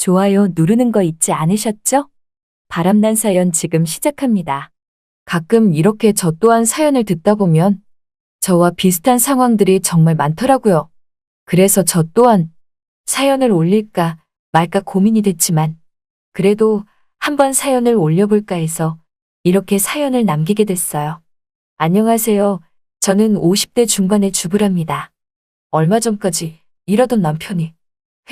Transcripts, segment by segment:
좋아요 누르는 거 잊지 않으셨죠? 바람난 사연 지금 시작합니다. 가끔 이렇게 저 또한 사연을 듣다 보면 저와 비슷한 상황들이 정말 많더라고요. 그래서 저 또한 사연을 올릴까 말까 고민이 됐지만 그래도 한번 사연을 올려볼까 해서 이렇게 사연을 남기게 됐어요. 안녕하세요. 저는 50대 중반의 주부랍니다. 얼마 전까지 일하던 남편이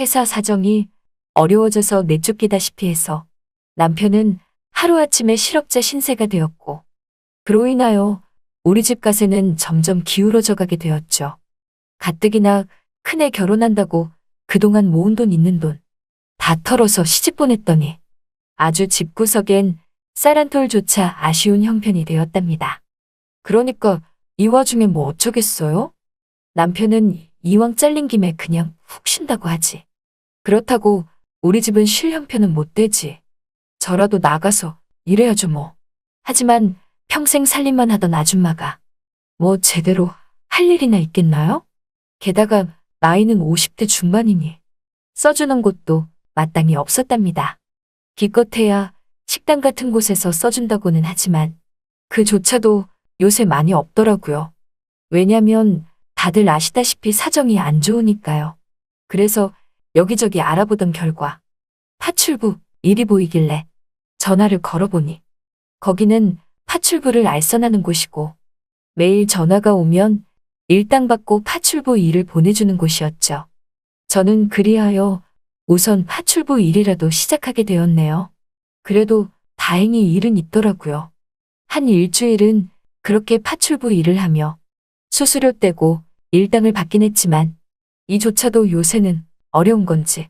회사 사정이 어려워져서 내쫓기다시피 해서 남편은 하루아침에 실업자 신세가 되었고 그로 인하여 우리 집 가세는 점점 기울어져 가게 되었죠. 가뜩이나 큰애 결혼한다고 그동안 모은 돈 있는 돈 다 털어서 시집 보냈더니 아주 집구석엔 쌀 한 톨조차 아쉬운 형편이 되었답니다. 그러니까 이 와중에 뭐 어쩌겠어요? 남편은 이왕 잘린 김에 그냥 훅 쉰다고 하지. 그렇다고 우리 집은 쉴 형편은 못 되지. 저라도 나가서 일해야죠 뭐. 하지만 평생 살림만 하던 아줌마가 뭐 제대로 할 일이나 있겠나요? 게다가 나이는 50대 중반이니 써주는 곳도 마땅히 없었답니다. 기껏해야 식당 같은 곳에서 써준다고는 하지만 그조차도 요새 많이 없더라고요. 왜냐면 다들 아시다시피 사정이 안 좋으니까요. 그래서 여기저기 알아보던 결과 파출부 일이 보이길래 전화를 걸어보니 거기는 파출부를 알선하는 곳이고 매일 전화가 오면 일당 받고 파출부 일을 보내주는 곳이었죠. 저는 그리하여 우선 파출부 일이라도 시작하게 되었네요. 그래도 다행히 일은 있더라고요. 한 일주일은 그렇게 파출부 일을 하며 수수료 떼고 일당을 받긴 했지만 이조차도 요새는 어려운 건지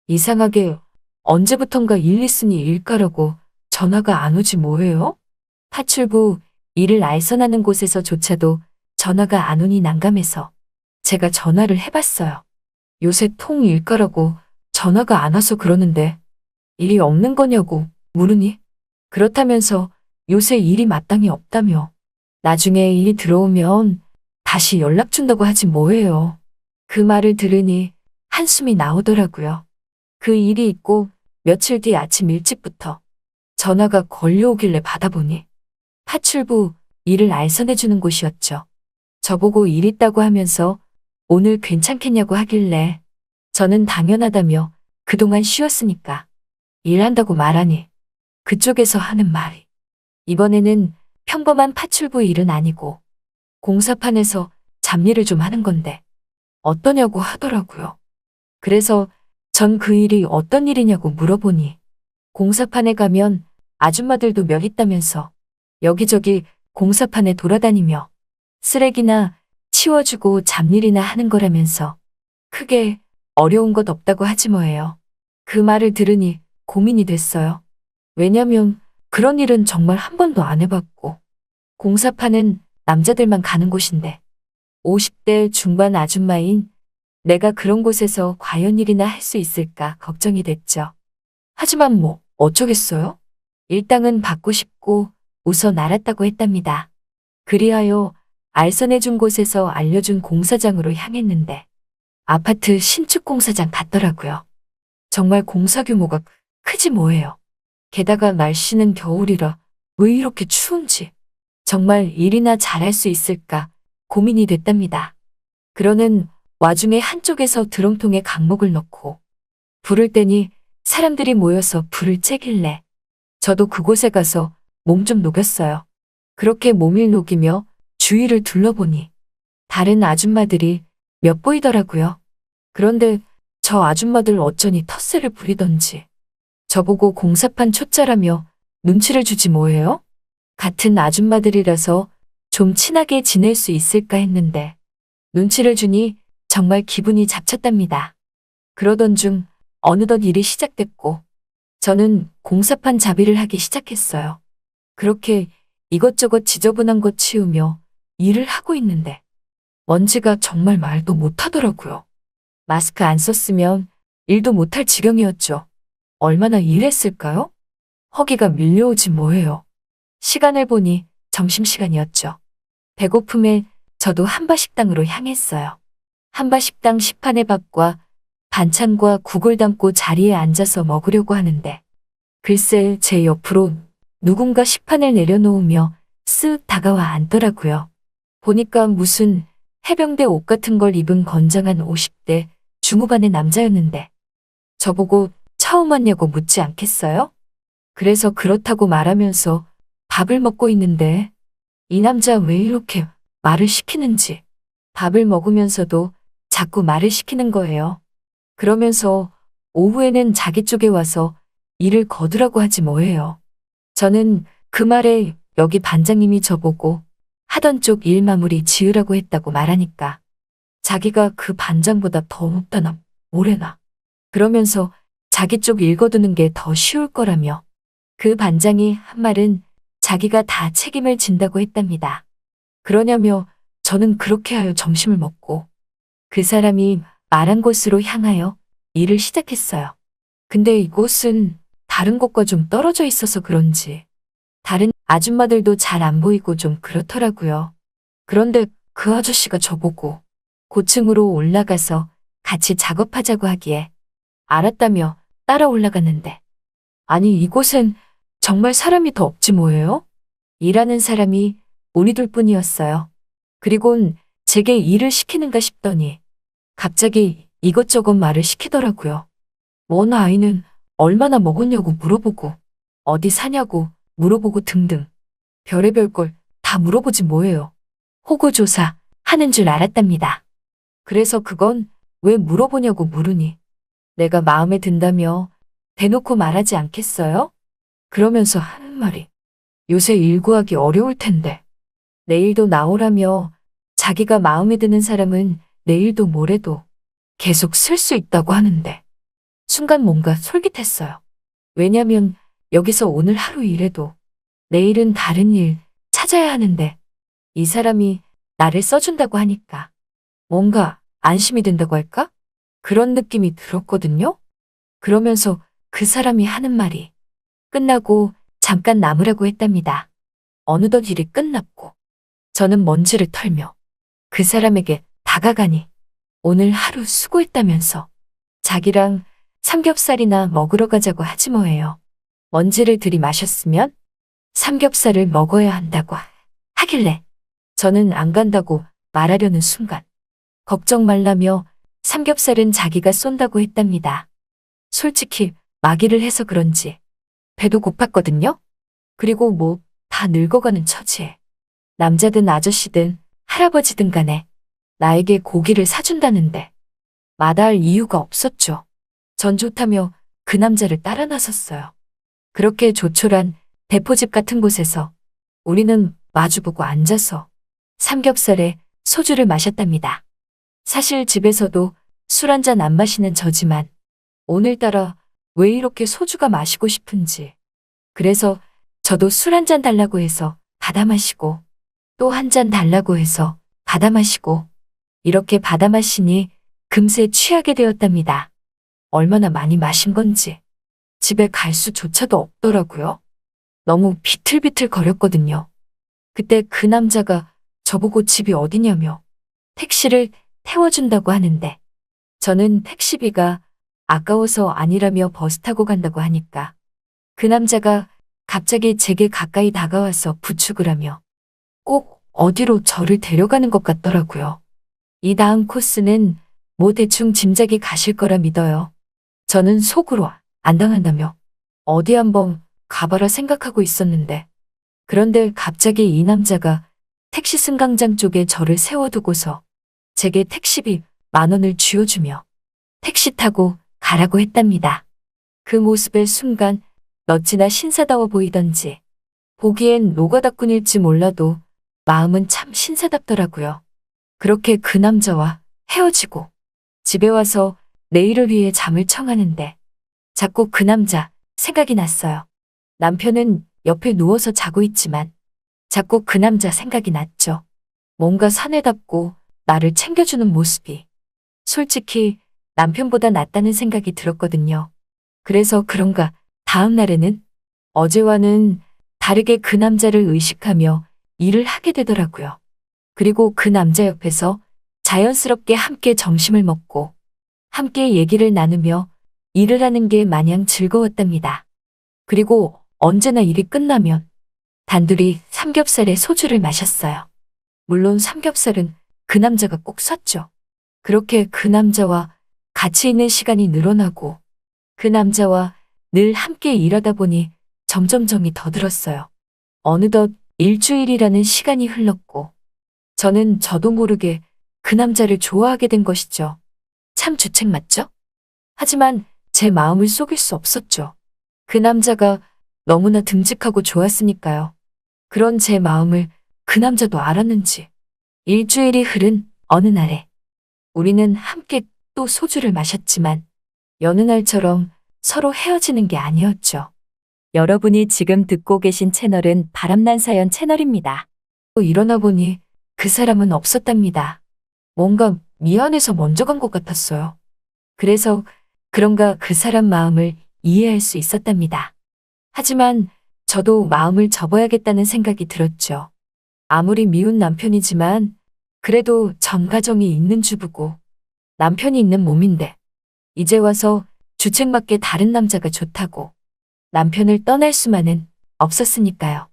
이상하게 언제부턴가 1, 2순위 일가라고 전화가 안 오지 뭐예요? 파출부 일을 알선하는 곳에서조차도 전화가 안 오니 난감해서 제가 전화를 해봤어요. 요새 통 일가라고 전화가 안 와서 그러는데 일이 없는 거냐고 물으니 그렇다면서 요새 일이 마땅히 없다며 나중에 일이 들어오면 다시 연락 준다고 하지 뭐예요. 그 말을 들으니 한숨이 나오더라고요. 그 일이 있고 며칠 뒤 아침 일찍부터 전화가 걸려오길래 받아보니 파출부 일을 알선해주는 곳이었죠. 저보고 일 있다고 하면서 오늘 괜찮겠냐고 하길래 저는 당연하다며 그동안 쉬었으니까 일한다고 말하니 그쪽에서 하는 말이 이번에는 평범한 파출부 일은 아니고 공사판에서 잡일을 좀 하는 건데 어떠냐고 하더라고요. 그래서 전 그 일이 어떤 일이냐고 물어보니 공사판에 가면 아줌마들도 몇 있다면서 여기저기 공사판에 돌아다니며 쓰레기나 치워주고 잡일이나 하는 거라면서 크게 어려운 것 없다고 하지 뭐예요. 그 말을 들으니 고민이 됐어요. 왜냐면 그런 일은 정말 한 번도 안 해봤고 공사판은 남자들만 가는 곳인데 50대 중반 아줌마인 내가 그런 곳에서 과연 일이나 할 수 있을까 걱정이 됐죠. 하지만 뭐 어쩌겠어요? 일당은 받고 싶고 우선 알았다고 했답니다. 그리하여 알선해준 곳에서 알려준 공사장으로 향했는데 아파트 신축 공사장 같더라고요. 정말 공사 규모가 크지 뭐예요. 게다가 날씨는 겨울이라 왜 이렇게 추운지 정말 일이나 잘할 수 있을까 고민이 됐답니다. 그러는 와중에 한쪽에서 드럼통에 강목을 넣고 불을 떼니 사람들이 모여서 불을 쬐길래 저도 그곳에 가서 몸 좀 녹였어요. 그렇게 몸을 녹이며 주위를 둘러보니 다른 아줌마들이 몇 보이더라고요. 그런데 저 아줌마들 어쩌니 텃세를 부리던지 저보고 공사판 초짜라며 눈치를 주지 뭐예요? 같은 아줌마들이라서 좀 친하게 지낼 수 있을까 했는데 눈치를 주니 정말 기분이 잡쳤답니다. 그러던 중 어느덧 일이 시작됐고 저는 공사판 잡이를 하기 시작했어요. 그렇게 이것저것 지저분한 것 치우며 일을 하고 있는데 먼지가 정말 말도 못하더라고요. 마스크 안 썼으면 일도 못할 지경이었죠. 얼마나 일했을까요? 허기가 밀려오지 뭐예요. 시간을 보니 점심시간이었죠. 배고픔에 저도 한바식당으로 향했어요. 한바식당 시판의 밥과 반찬과 국을 담고 자리에 앉아서 먹으려고 하는데 글쎄 제 옆으로 누군가 식판을 내려놓으며 쓱 다가와 앉더라고요. 보니까 무슨 해병대 옷 같은 걸 입은 건장한 50대 중후반의 남자였는데 저보고 처음 왔냐고 묻지 않겠어요? 그래서 그렇다고 말하면서 밥을 먹고 있는데 이 남자 왜 이렇게 말을 시키는지 밥을 먹으면서도 자꾸 말을 시키는 거예요. 그러면서 오후에는 자기 쪽에 와서 일을 거두라고 하지 뭐예요. 저는 그 말에 여기 반장님이 저보고 하던 쪽 일 마무리 지으라고 했다고 말하니까 자기가 그 반장보다 더 못하나 뭐래나 그러면서 자기 쪽 일 거두는 게 더 쉬울 거라며 그 반장이 한 말은 자기가 다 책임을 진다고 했답니다. 그러냐며 저는 그렇게 하여 점심을 먹고 그 사람이 말한 곳으로 향하여 일을 시작했어요. 근데 이곳은 다른 곳과 좀 떨어져 있어서 그런지 다른 아줌마들도 잘 안 보이고 좀 그렇더라고요. 그런데 그 아저씨가 저보고 고층으로 올라가서 같이 작업하자고 하기에 알았다며 따라 올라갔는데 아니 이곳엔 정말 사람이 더 없지 뭐예요? 일하는 사람이 우리 둘뿐이었어요. 그리곤 제게 일을 시키는가 싶더니 갑자기 이것저것 말을 시키더라고요. 뭔 아이는 얼마나 먹었냐고 물어보고 어디 사냐고 물어보고 등등 별의별 걸 다 물어보지 뭐예요. 호구조사 하는 줄 알았답니다. 그래서 그건 왜 물어보냐고 물으니 내가 마음에 든다며 대놓고 말하지 않겠어요? 그러면서 하는 말이 요새 일 구하기 어려울 텐데 내일도 나오라며 자기가 마음에 드는 사람은 내일도 모레도 계속 쓸 수 있다고 하는데 순간 뭔가 솔깃했어요. 왜냐면 여기서 오늘 하루 일해도 내일은 다른 일 찾아야 하는데 이 사람이 나를 써준다고 하니까 뭔가 안심이 된다고 할까? 그런 느낌이 들었거든요. 그러면서 그 사람이 하는 말이 끝나고 잠깐 남으라고 했답니다. 어느덧 일이 끝났고 저는 먼지를 털며 그 사람에게 다가가니 오늘 하루 수고했다면서 자기랑 삼겹살이나 먹으러 가자고 하지 뭐예요. 먼지를 들이마셨으면 삼겹살을 먹어야 한다고 하길래 저는 안 간다고 말하려는 순간 걱정 말라며 삼겹살은 자기가 쏜다고 했답니다. 솔직히 마기를 해서 그런지 배도 고팠거든요. 그리고 뭐 다 늙어가는 처지에 남자든 아저씨든 할아버지든 간에 나에게 고기를 사준다는데 마다할 이유가 없었죠. 전 좋다며 그 남자를 따라 나섰어요. 그렇게 조촐한 대포집 같은 곳에서 우리는 마주보고 앉아서 삼겹살에 소주를 마셨답니다. 사실 집에서도 술 한 잔 안 마시는 저지만 오늘따라 왜 이렇게 소주가 마시고 싶은지 그래서 저도 술 한 잔 달라고 해서 받아 마시고 또 한 잔 달라고 해서 받아 마시고 이렇게 받아 마시니 금세 취하게 되었답니다. 얼마나 많이 마신 건지 집에 갈 수조차도 없더라고요. 너무 비틀비틀 거렸거든요. 그때 그 남자가 저보고 집이 어디냐며 택시를 태워준다고 하는데 저는 택시비가 아까워서 아니라며 버스 타고 간다고 하니까 그 남자가 갑자기 제게 가까이 다가와서 부축을 하며 꼭 어디로 저를 데려가는 것 같더라고요. 이 다음 코스는 뭐 대충 짐작이 가실 거라 믿어요. 저는 속으로 안 당한다며 어디 한번 가봐라 생각하고 있었는데 그런데 갑자기 이 남자가 택시 승강장 쪽에 저를 세워두고서 제게 택시비 10,000원을 쥐어주며 택시 타고 가라고 했답니다. 그 모습의 순간 어찌나 신사다워 보이던지 보기엔 노가다꾼일지 몰라도 마음은 참 신사답더라고요. 그렇게 그 남자와 헤어지고 집에 와서 내일을 위해 잠을 청하는데 자꾸 그 남자 생각이 났어요. 남편은 옆에 누워서 자고 있지만 자꾸 그 남자 생각이 났죠. 뭔가 사내답고 나를 챙겨주는 모습이 솔직히 남편보다 낫다는 생각이 들었거든요. 그래서 그런가 다음 날에는 어제와는 다르게 그 남자를 의식하며 일을 하게 되더라고요. 그리고 그 남자 옆에서 자연스럽게 함께 점심을 먹고 함께 얘기를 나누며 일을 하는 게 마냥 즐거웠답니다. 그리고 언제나 일이 끝나면 단둘이 삼겹살에 소주를 마셨어요. 물론 삼겹살은 그 남자가 꼭 샀죠. 그렇게 그 남자와 같이 있는 시간이 늘어나고 그 남자와 늘 함께 일하다 보니 점점 정이 더 들었어요. 어느덧 일주일이라는 시간이 흘렀고 저는 저도 모르게 그 남자를 좋아하게 된 것이죠. 참 주책 맞죠? 하지만 제 마음을 속일 수 없었죠. 그 남자가 너무나 듬직하고 좋았으니까요. 그런 제 마음을 그 남자도 알았는지 일주일이 흐른 어느 날에 우리는 함께 또 소주를 마셨지만 여느 날처럼 서로 헤어지는 게 아니었죠. 여러분이 지금 듣고 계신 채널은 바람난 사연 채널입니다. 또 일어나 보니 그 사람은 없었답니다. 뭔가 미안해서 먼저 간 것 같았어요. 그래서 그런가 그 사람 마음을 이해할 수 있었답니다. 하지만 저도 마음을 접어야겠다는 생각이 들었죠. 아무리 미운 남편이지만 그래도 전 가정이 있는 주부고 남편이 있는 몸인데 이제 와서 주책맞게 다른 남자가 좋다고 남편을 떠날 수만은 없었으니까요.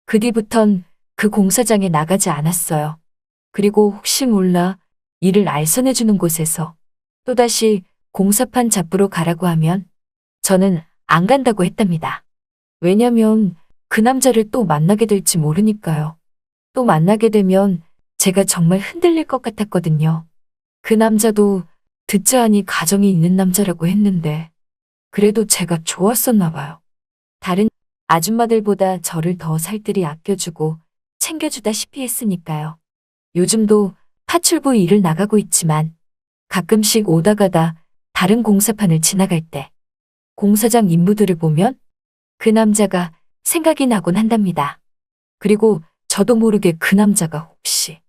그 뒤부턴 그 공사장에 나가지 않았어요. 그리고 혹시 몰라 일을 알선해주는 곳에서 또다시 공사판 잡으러 가라고 하면 저는 안 간다고 했답니다. 왜냐면 그 남자를 또 만나게 될지 모르니까요. 또 만나게 되면 제가 정말 흔들릴 것 같았거든요. 그 남자도 듣자 하니 가정이 있는 남자라고 했는데 그래도 제가 좋았었나 봐요. 다른 아줌마들보다 저를 더 살뜰히 아껴주고 챙겨주다시피 했으니까요. 요즘도 파출부 일을 나가고 있지만 가끔씩 오다 가다 다른 공사판을 지나갈 때 공사장 인부들을 보면 그 남자가 생각이 나곤 한답니다. 그리고 저도 모르게 그 남자가 혹시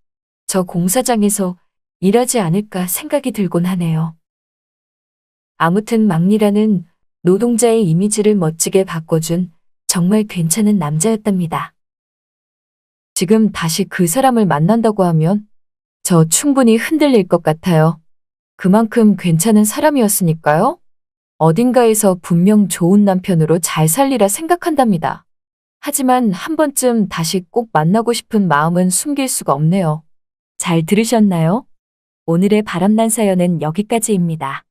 저 공사장에서 일하지 않을까 생각이 들곤 하네요. 아무튼 막리라는 노동자의 이미지를 멋지게 바꿔준 정말 괜찮은 남자였답니다. 지금 다시 그 사람을 만난다고 하면 저 충분히 흔들릴 것 같아요. 그만큼 괜찮은 사람이었으니까요. 어딘가에서 분명 좋은 남편으로 잘 살리라 생각한답니다. 하지만 한 번쯤 다시 꼭 만나고 싶은 마음은 숨길 수가 없네요. 잘 들으셨나요? 오늘의 바람난 사연은 여기까지입니다.